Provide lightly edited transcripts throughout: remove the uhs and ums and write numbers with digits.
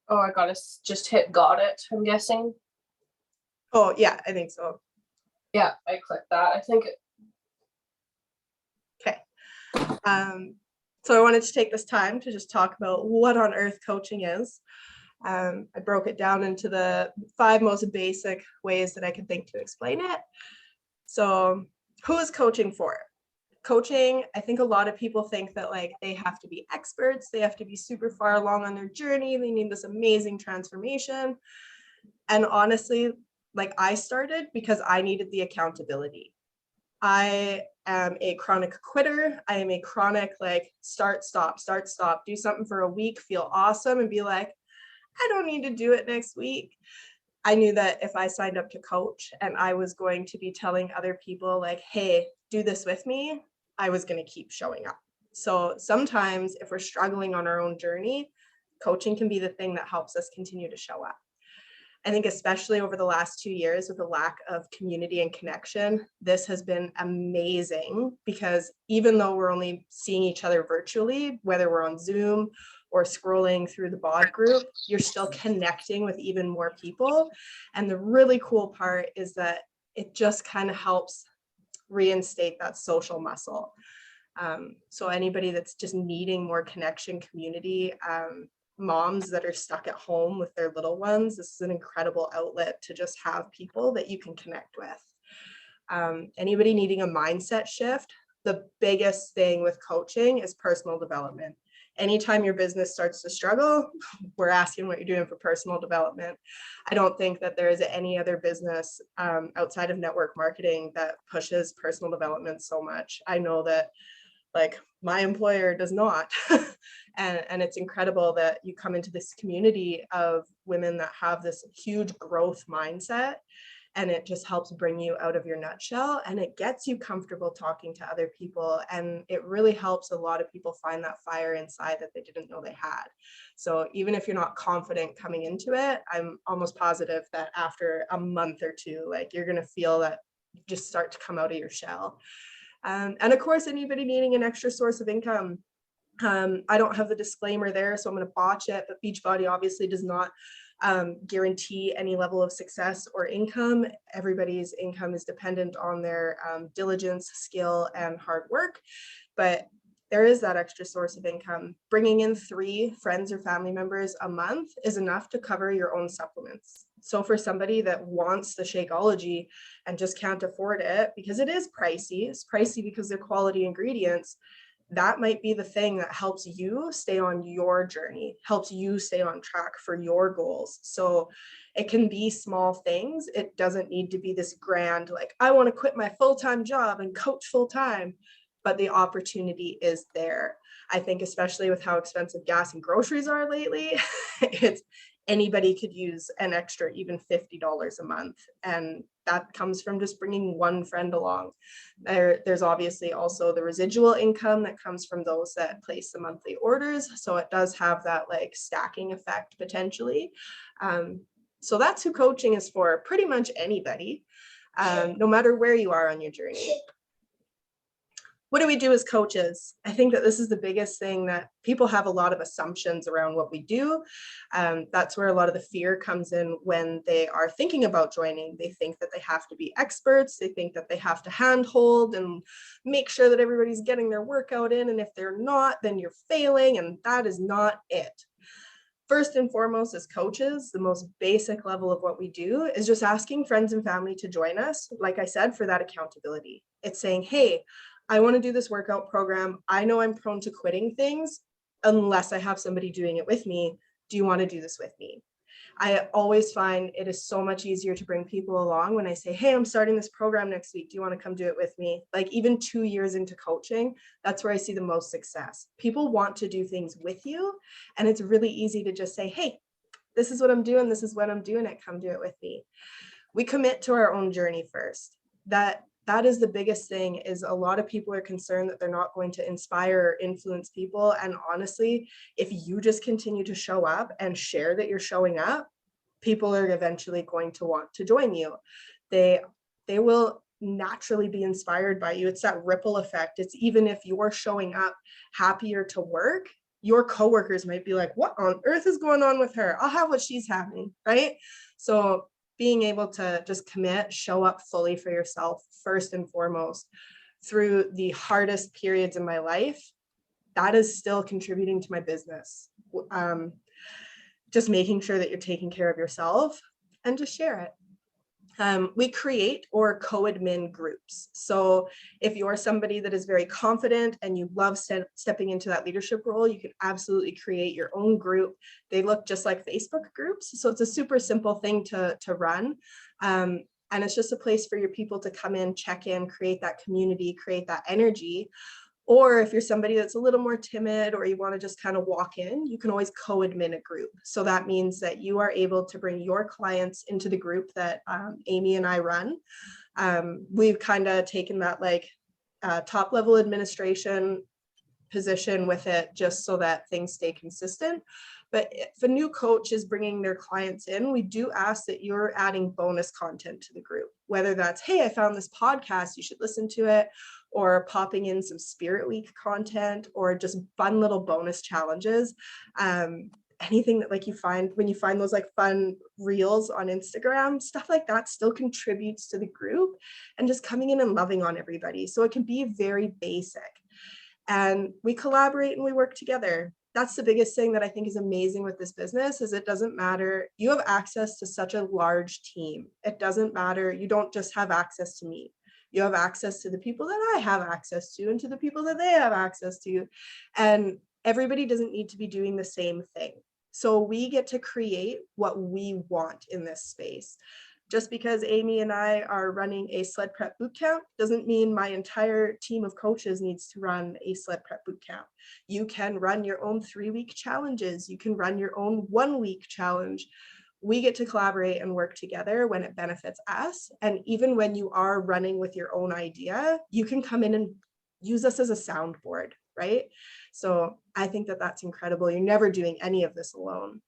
Oh, I gotta just hit got it, I'm guessing. Oh, yeah, I think so. Yeah, I clicked that. I think Okay. So I wanted to take this time to just talk about what on earth coaching is. I broke it down into the 5 most basic ways that I could think to explain it. So who is coaching for? Coaching, I think a lot of people think that like they have to be experts, they have to be super far along on their journey, they need this amazing transformation. And honestly, like I started because I needed the accountability. I am a chronic quitter. I am a chronic like start, stop, do something for a week, feel awesome, and be like, I don't need to do it next week. I knew that if I signed up to coach and I was going to be telling other people like, hey, do this with me, I was going to keep showing up. So sometimes if we're struggling on our own journey, coaching can be the thing that helps us continue to show up. I think especially over the last 2 years with the lack of community and connection, this has been amazing because even though we're only seeing each other virtually, whether we're on Zoom or scrolling through the bod group, you're still connecting with even more people. And the really cool part is that it just kind of helps reinstate that social muscle. So anybody that's just needing more connection, community, moms that are stuck at home with their little ones, this is an incredible outlet to just have people that you can connect with. Anybody needing a mindset shift, the biggest thing with coaching is personal development. Anytime your business starts to struggle, we're asking what you're doing for personal development. I don't think that there is any other business outside of network marketing that pushes personal development so much. I know that like my employer does not. and it's incredible that you come into this community of women that have this huge growth mindset, and it just helps bring you out of your nutshell, and it gets you comfortable talking to other people, and it really helps a lot of people find that fire inside that they didn't know they had. So even if you're not confident coming into it, I'm almost positive that after a month or two, like you're going to feel that you just start to come out of your shell. And of course, anybody needing an extra source of income. I don't have the disclaimer there, so I'm going to botch it, but Beachbody obviously does not guarantee any level of success or income. Everybody's income is dependent on their diligence, skill, and hard work. But there is that extra source of income. Bringing in 3 friends or family members a month is enough to cover your own supplements. So for somebody that wants the Shakeology and just can't afford it because it is pricey, it's pricey because they're quality ingredients, that might be the thing that helps you stay on your journey, helps you stay on track for your goals. So it can be small things. It doesn't need to be this grand, like, I want to quit my full-time job and coach full-time, but the opportunity is there. I think especially with how expensive gas and groceries are lately, it's anybody could use an extra even $50 a month. And that comes from just bringing one friend along. There's obviously also the residual income that comes from those that place the monthly orders. So it does have that like stacking effect potentially. So that's who coaching is for, pretty much anybody, no matter where you are on your journey. What do we do as coaches? I think that this is the biggest thing, that people have a lot of assumptions around what we do. That's where a lot of the fear comes in when they are thinking about joining. They think that they have to be experts. They think that they have to handhold and make sure that everybody's getting their workout in. And if they're not, then you're failing. And that is not it. First and foremost, as coaches, the most basic level of what we do is just asking friends and family to join us, like I said, for that accountability. It's saying, hey, I want to do this workout program. I know I'm prone to quitting things unless I have somebody doing it with me. Do you want to do this with me? I always find it is so much easier to bring people along when I say, hey, I'm starting this program next week. Do you want to come do it with me? Like even 2 years into coaching, that's where I see the most success. People want to do things with you. And it's really easy to just say, hey, this is what I'm doing. This is when I'm doing it. Come do it with me. We commit to our own journey first. That is the biggest thing, is a lot of people are concerned that they're not going to inspire or influence people. And honestly, if you just continue to show up and share that you're showing up, people are eventually going to want to join you. They will naturally be inspired by you. It's that ripple effect. It's even if you're showing up happier to work, your coworkers might be like, what on earth is going on with her? I'll have what she's having, right? So being able to just commit, show up fully for yourself, first and foremost, through the hardest periods in my life, that is still contributing to my business. Just making sure that you're taking care of yourself and just share it. We create or co-admin groups. So if you're somebody that is very confident and you love stepping into that leadership role, you can absolutely create your own group. They look just like Facebook groups. So it's a super simple thing to run. And it's just a place for your people to come in, check in, create that community, create that energy. Or if you're somebody that's a little more timid or you want to just kind of walk in, you can always co-admin a group. So that means that you are able to bring your clients into the group that Amy and I run. We've kind of taken that like top level administration position with it just so that things stay consistent. But if a new coach is bringing their clients in, we do ask that you're adding bonus content to the group, whether that's, hey, I found this podcast, you should listen to it, or popping in some Spirit Week content, or just fun little bonus challenges. Anything that like you find when you find those like fun reels on Instagram, stuff like that still contributes to the group, and just coming in and loving on everybody. So it can be very basic. And we collaborate and we work together. That's the biggest thing that I think is amazing with this business, is it doesn't matter. You have access to such a large team. It doesn't matter. You don't just have access to me. You have access to the people that I have access to and to the people that they have access to. And everybody doesn't need to be doing the same thing. So we get to create what we want in this space. Just because Amy and I are running a sled prep bootcamp doesn't mean my entire team of coaches needs to run a sled prep bootcamp. You can run your own 3-week challenges. You can run your own 1-week challenge. We get to collaborate and work together when it benefits us. And even when you are running with your own idea, you can come in and use us as a soundboard, right? So I think that that's incredible. You're never doing any of this alone.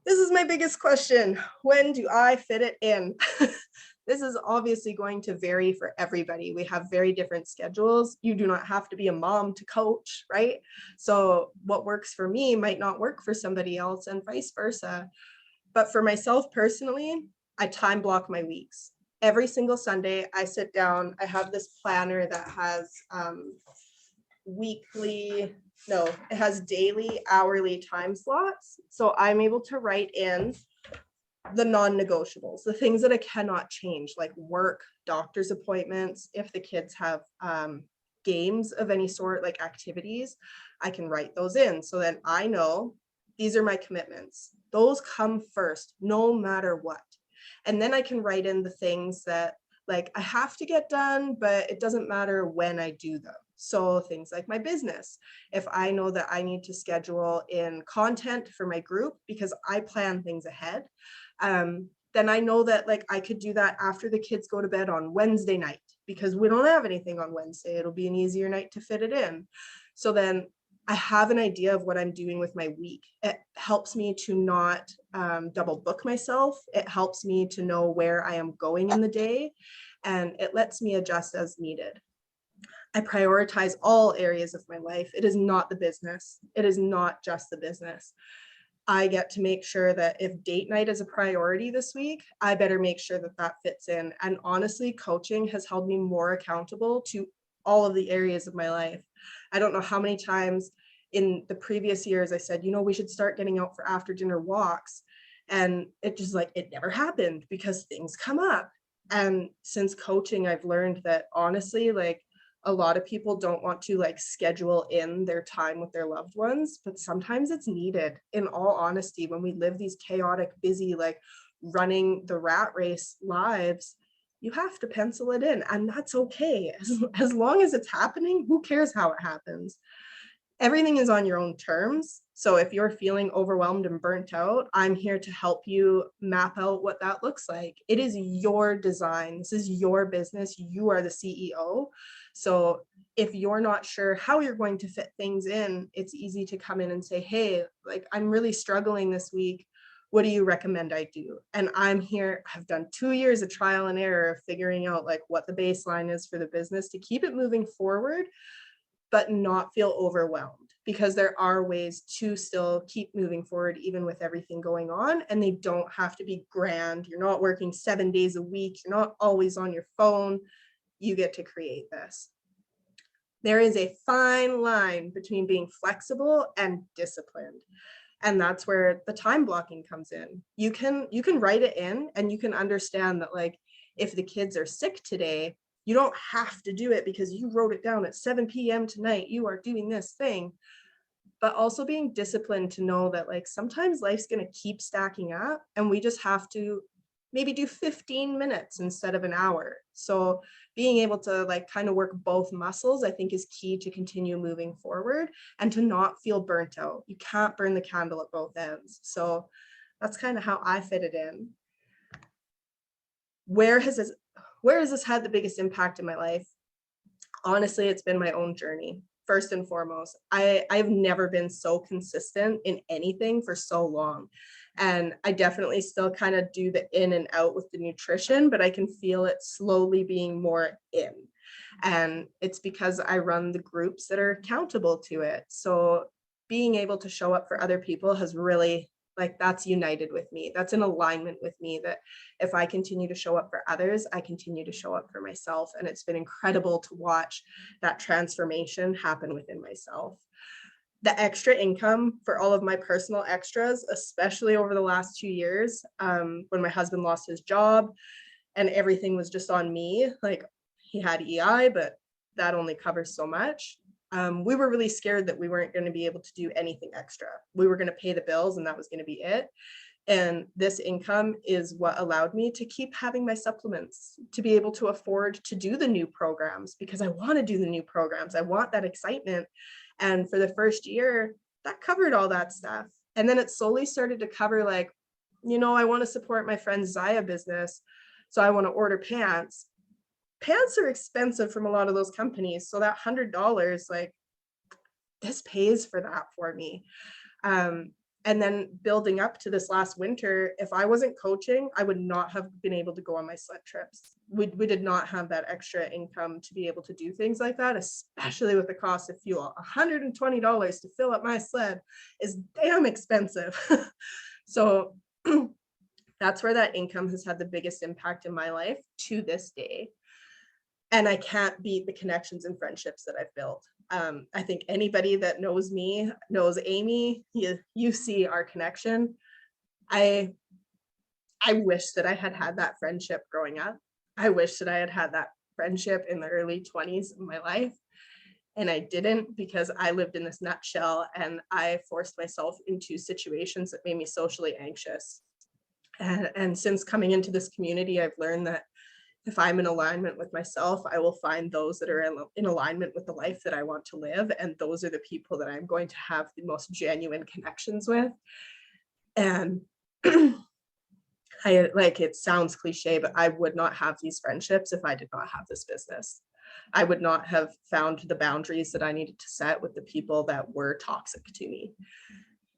This is my biggest question. When do I fit it in? This is obviously going to vary for everybody. We have very different schedules. You do not have to be a mom to coach, right? So what works for me might not work for somebody else, and vice versa. But for myself personally, I time block my weeks. Every single Sunday, I sit down. I have this planner that has it has daily, hourly time slots. So I'm able to write in the non-negotiables, the things that I cannot change, like work, doctor's appointments. If the kids have games of any sort, like activities, I can write those in. So then I know these are my commitments. Those come first, no matter what. And then I can write in the things that like I have to get done, but it doesn't matter when I do them. So things like my business, if I know that I need to schedule in content for my group because I plan things ahead, then I know that like I could do that after the kids go to bed on Wednesday night, because we don't have anything on Wednesday. It'll be an easier night to fit it in. So then I have an idea of what I'm doing with my week. It helps me to not double book myself. It helps me to know where I am going in the day, and it lets me adjust as needed. I prioritize all areas of my life. It is not the business. It is not just the business. I get to make sure that if date night is a priority this week, I better make sure that that fits in. And honestly, coaching has held me more accountable to all of the areas of my life. I don't know how many times in the previous years I said, we should start getting out for after dinner walks. And it just like, it never happened because things come up. And since coaching, I've learned that honestly, like, a lot of people don't want to like schedule in their time with their loved ones, but sometimes it's needed. In all honesty, when we live these chaotic, busy, like running the rat race lives, you have to pencil it in, and that's okay. As long as it's happening, who cares how it happens? Everything is on your own terms. So if you're feeling overwhelmed and burnt out, I'm here to help you map out what that looks like. It is your design. This is your business. You are the CEO. So if you're not sure how you're going to fit things in, it's easy to come in and say, hey, like I'm really struggling this week. What do you recommend I do? And I'm here. I've done 2 years of trial and error of figuring out like what the baseline is for the business to keep it moving forward. but not feel overwhelmed, because there are ways to still keep moving forward, even with everything going on. And they don't have to be grand. You're not working 7 days a week. You're not always on your phone. You get to create this. There is a fine line between being flexible and disciplined. And that's where the time blocking comes in. You can write it in, and you can understand that, like, if the kids are sick today, you don't have to do it because you wrote it down at 7 p.m. tonight. You are doing this thing. But also being disciplined to know that, like, sometimes life's going to keep stacking up, and we just have to maybe do 15 minutes instead of an hour. So being able to, like, kind of work both muscles, I think, is key to continue moving forward and to not feel burnt out. You can't burn the candle at both ends. So that's kind of how I fit it in. Where has this had the biggest impact in my life? Honestly, it's been my own journey. First and foremost, I've never been so consistent in anything for so long. And I definitely still kind of do the in and out with the nutrition, but I can feel it slowly being more in. And it's because I run the groups that are accountable to it. So being able to show up for other people has really, like, that's united with me. That's in alignment with me, that if I continue to show up for others, I continue to show up for myself. And it's been incredible to watch that transformation happen within myself. The extra income for all of my personal extras, especially over the last 2 years, when my husband lost his job and everything was just on me. Like, he had EI, but that only covers so much. We were really scared that we weren't going to be able to do anything extra. We were going to pay the bills and that was going to be it. And this income is what allowed me to keep having my supplements, to be able to afford to do the new programs, because I want to do the new programs. I want that excitement. And for the first year, that covered all that stuff. And then it slowly started to cover, like, I want to support my friend's Zaya business. So I want to order pants. Pants are expensive from a lot of those companies. So that $100, like, this pays for that for me. And then building up to this last winter, if I wasn't coaching, I would not have been able to go on my sled trips. We did not have that extra income to be able to do things like that, especially with the cost of fuel. $120 to fill up my sled is damn expensive. So that's where that income has had the biggest impact in my life to this day. And I can't beat the connections and friendships that I've built. I think anybody that knows me knows Amy. You see our connection. I wish that I had had that friendship growing up. I wish that I had had that friendship in the early 20s of my life. And I didn't, because I lived in this nutshell and I forced myself into situations that made me socially anxious. And since coming into this community, I've learned that if I'm in alignment with myself, I will find those that are in alignment with the life that I want to live. And those are the people that I'm going to have the most genuine connections with. And it sounds cliche, but I would not have these friendships if I did not have this business. I would not have found the boundaries that I needed to set with the people that were toxic to me.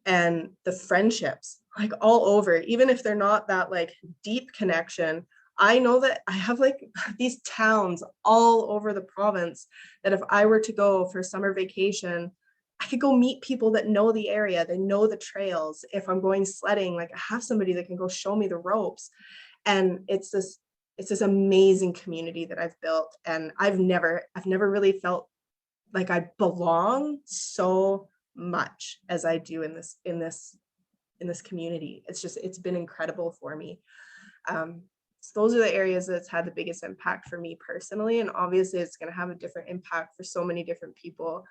And the friendships, like, all over, even if they're not that, like, deep connection, I know that I have, like, these towns all over the province that if I were to go for summer vacation, I could go meet people that know the area, they know the trails. If I'm going sledding, like, I have somebody that can go show me the ropes. And it's this amazing community that I've built. And I've never really felt like I belong so much as I do in this community. It's been incredible for me. So those are the areas that's had the biggest impact for me personally. And obviously it's going to have a different impact for so many different people.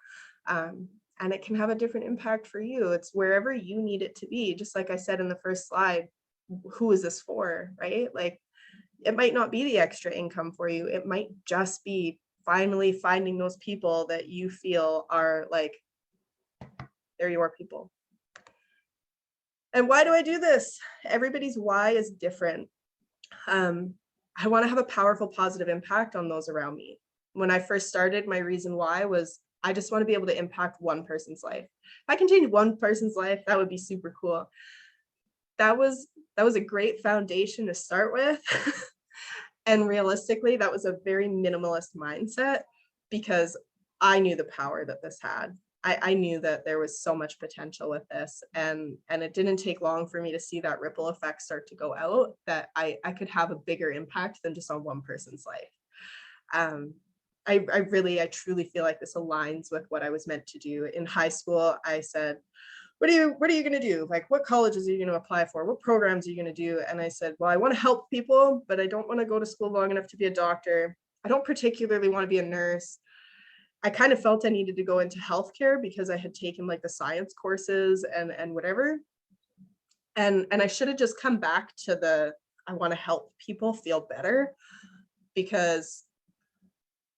And it can have a different impact for you. It's wherever you need it to be. Just like I said in the first slide, who is this for, right? Like, it might not be the extra income for you. It might just be finally finding those people that you feel are, like, they're your people. And why do I do this? Everybody's why is different. I want to have a powerful, positive impact on those around me. When I first started, my reason why was I just want to be able to impact one person's life. If I can change one person's life, that would be super cool. That was a great foundation to start with. And realistically, that was a very minimalist mindset, because I knew the power that this had. I knew that there was so much potential with this, and it didn't take long for me to see that ripple effect start to go out, that I could have a bigger impact than just on one person's life. I truly feel like this aligns with what I was meant to do. In high school, I said, what are you going to do? Like, what colleges are you going to apply for? What programs are you going to do? And I said, well, I want to help people, but I don't want to go to school long enough to be a doctor. I don't particularly want to be a nurse. I kind of felt I needed to go into healthcare because I had taken like the science courses and whatever. And I should have just come back to I want to help people feel better, because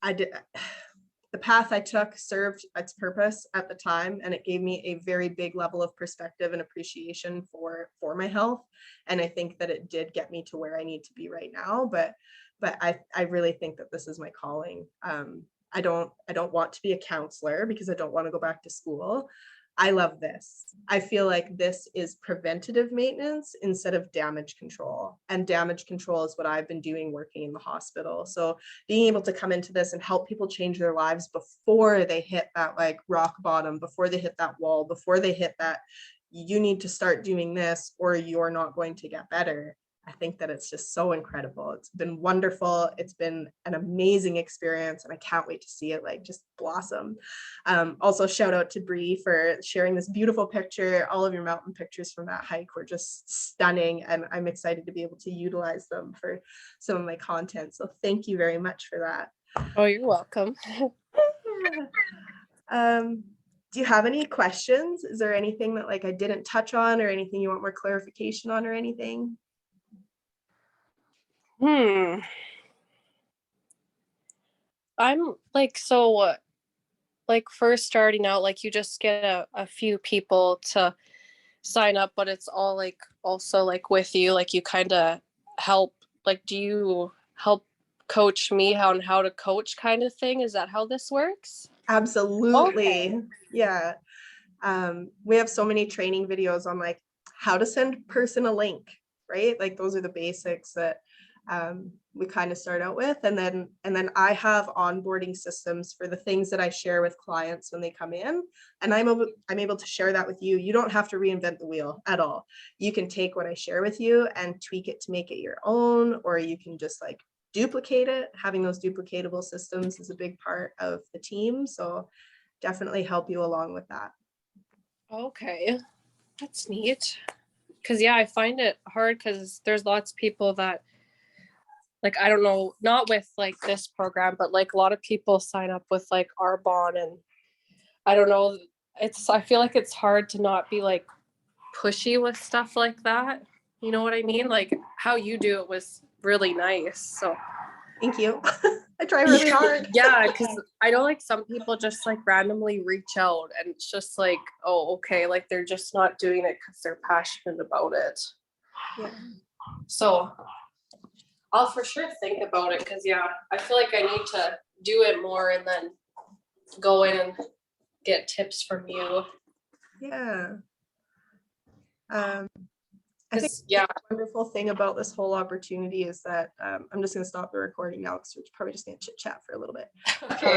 the path I took served its purpose at the time, and it gave me a very big level of perspective and appreciation for my health. And I think that it did get me to where I need to be right now. But I really think that this is my calling. I don't want to be a counselor because I don't want to go back to school. I love this. I feel like this is preventative maintenance instead of damage control. And damage control is what I've been doing working in the hospital. So being able to come into this and help people change their lives before they hit that like rock bottom, before they hit that wall, before they hit that, you need to start doing this or you're not going to get better. I think that it's just so incredible. It's been wonderful. It's been an amazing experience, and I can't wait to see it like just blossom. Also, shout out to Bree for sharing this beautiful picture. All of your mountain pictures from that hike were just stunning, and I'm excited to be able to utilize them for some of my content. So thank you very much for that. Oh, you're welcome. Do you have any questions? Is there anything that like I didn't touch on, or anything you want more clarification on, or anything? I'm like, so like first starting out, like you just get a few people to sign up, but it's all like also like with you, like you kind of help, like do you help coach me on how to coach kind of thing? Is that how this works? Absolutely. Okay. Yeah. We have so many training videos on like how to send person a link, right? Like those are the basics that we kind of start out with. And then I have onboarding systems for the things that I share with clients when they come in. And I'm able to share that with you. You don't have to reinvent the wheel at all. You can take what I share with you and tweak it to make it your own, or you can just like duplicate it. Having those duplicatable systems is a big part of the team. So definitely help you along with that. Okay, that's neat. Because yeah, I find it hard because there's lots of people that like, I don't know, not with like this program, but like a lot of people sign up with like Arbonne, and I don't know, I feel like it's hard to not be like pushy with stuff like that. You know what I mean? Like how you do it was really nice. So Thank you. I try really hard. yeah, because I know like some people just like randomly reach out and it's just like, oh, okay, like they're just not doing it because they're passionate about it. Yeah. So I'll for sure think about it, because yeah, I feel like I need to do it more and then go in and get tips from you. Yeah. I think Because yeah, the wonderful thing about this whole opportunity is that I'm just going to stop the recording now because we're probably just going to chit chat for a little bit. okay.